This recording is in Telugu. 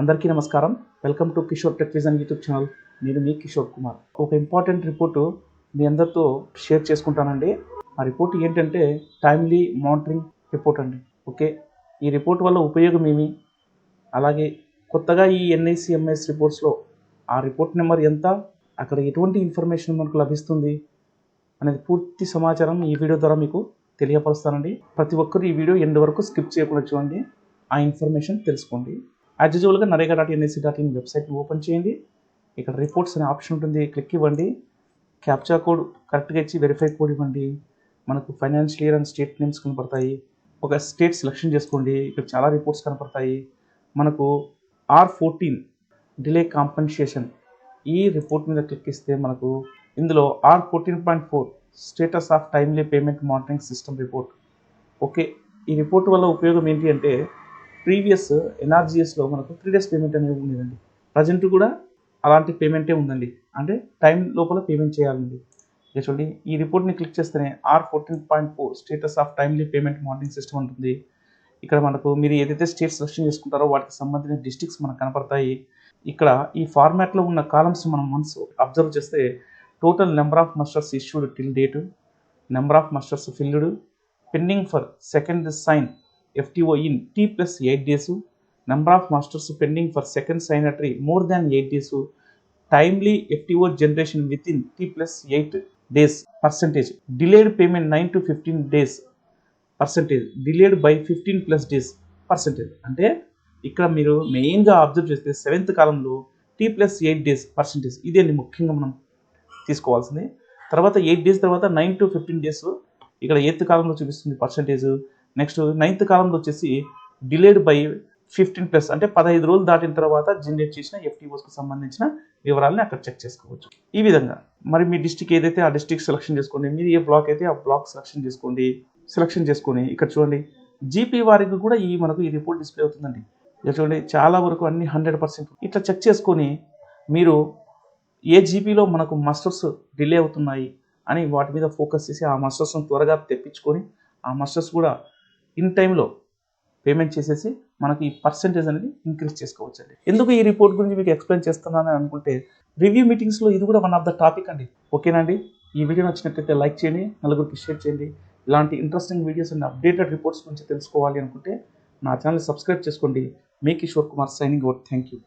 అందరికీ నమస్కారం. Welcome to KishoreTechVision YouTube channel. నేను మీ కిషోర్ కుమార్. ఒక ఇంపార్టెంట్ రిపోర్టు మీ అందరితో షేర్ చేసుకుంటానండి. ఆ రిపోర్ట్ ఏంటంటే టైమ్లీ మానిటరింగ్ రిపోర్ట్ అండి. ఓకే, ఈ రిపోర్ట్ వల్ల ఉపయోగం ఏమి, అలాగే కొత్తగా ఈ NICMS రిపోర్ట్స్లో ఆ రిపోర్ట్ నెంబర్ ఎంత, అక్కడ ఎటువంటి ఇన్ఫర్మేషన్ మనకు లభిస్తుంది అనేది పూర్తి సమాచారం ఈ వీడియో ద్వారా మీకు తెలియపరుస్తానండి. ప్రతి ఒక్కరు ఈ వీడియో ఎండ్ వరకు స్కిప్ చేయకుండా చూడండి, ఆ ఇన్ఫర్మేషన్ తెలుసుకోండి. యాజ్ యూజువల్గా NREGA.NIC.in వెబ్సైట్ని ఓపెన్ చేయండి. ఇక్కడ రిపోర్ట్స్ అనే ఆప్షన్ ఉంటుంది, క్లిక్ ఇవ్వండి. క్యాప్చా కోడ్ కరెక్ట్గా ఇచ్చి వెరిఫై కోడ్ ఇవ్వండి. మనకు financial year and state names కనపడతాయి. ఒక స్టేట్ సెలెక్షన్ చేసుకోండి. ఇక్కడ చాలా రిపోర్ట్స్ కనపడతాయి. మనకు R14 డిలే కాంపెన్సేషన్ ఈ రిపోర్ట్ మీద క్లిక్ ఇస్తే మనకు ఇందులో R14.4 status of timely payment monitoring system report. Okay, ఈ రిపోర్ట్ వల్ల ఉపయోగం ఏంటి అంటే ప్రీవియస్ NRGSలో మనకు 3 days పేమెంట్ అనేది ఉండేదండి. ప్రజెంట్ కూడా అలాంటి పేమెంటే ఉందండి, అంటే టైం లోపల పేమెంట్ చేయాలండి. ఇక చూడండి, ఈ రిపోర్ట్ని క్లిక్ చేస్తేనే R14.4 status of timely payment monitoring system ఉంటుంది. ఇక్కడ మనకు మీరు ఏదైతే స్టేట్ సెలెక్షన్ చేసుకుంటారో వాటికి సంబంధించిన డిస్ట్రిక్ట్స్ మనకు కనపడతాయి. ఇక్కడ ఈ ఫార్మాట్లో ఉన్న కాలమ్స్ మనం వన్స్ అబ్జర్వ్ చేస్తే total number of musters issued till date, number of musters filled, pending for second sign FTO in T+8 days, number of masters pending for second signatory more than 8 days, timely FTO generation within T+8 days percentage, delayed payment 9 to 15 days percentage, delayed by 15+ days percentage. అంటే ఇక్కడ మీరు మెయిన్గా అబ్జర్వ్ చేస్తే 7th కాలంలో T+8 days పర్సెంటేజ్, ఇదే అండి ముఖ్యంగా మనం తీసుకోవాల్సింది. తర్వాత 8 days తర్వాత 9 to 15 days ఇక్కడ 8th కాలంలో చూపిస్తుంది పర్సెంటేజ్. నెక్స్ట్ 9th కాలంలో వచ్చేసి డిలేడ్ బై 15+ అంటే 15 రోజులు దాటిన తర్వాత జనరేట్ చేసిన FTOస్కి సంబంధించిన వివరాలని అక్కడ చెక్ చేసుకోవచ్చు. ఈ విధంగా మరి మీ డిస్ట్రిక్ట్ ఏదైతే ఆ డిస్ట్రిక్ట్ సెలెక్షన్ చేసుకోండి, మీరు ఏ బ్లాక్ అయితే ఆ బ్లాక్ సెలెక్షన్ చేసుకోండి. సెలెక్షన్ చేసుకొని ఇక్కడ చూడండి జీపీ వారికి కూడా మనకు ఈ రిపోర్ట్ డిస్ప్లే అవుతుందండి. ఇక్కడ చూడండి చాలా వరకు అన్ని 100% ఇట్లా చెక్ చేసుకొని మీరు ఏ జీపీలో మనకు మస్టర్స్ డిలే అవుతున్నాయి అని వాటి మీద ఫోకస్ చేసి ఆ మస్టర్స్ను త్వరగా తెప్పించుకొని ఆ మస్టర్స్ కూడా ఇన్ టైంలో పేమెంట్ చేసేసి మనకి ఈ పర్సెంటేజ్ అనేది ఇంక్రీజ్ చేసుకోవచ్చు అండి. ఎందుకు ఈ రిపోర్ట్ గురించి మీకు ఎక్స్ప్లెయిన్ చేస్తున్నానని అనుకుంటే రివ్యూ మీటింగ్స్లో ఇది కూడా వన్ ఆఫ్ ద టాపిక్ అండి. ఓకేనండి, ఈ వీడియో నచ్చినట్లయితే లైక్ చేయండి, నలుగురికి షేర్ చేయండి. ఇలాంటి interesting videos and updated reports గురించి తెలుసుకోవాలి అనుకుంటే నా ఛానల్ సబ్స్క్రైబ్ చేసుకోండి. మీ Kishore Kumar signing out. Thank you.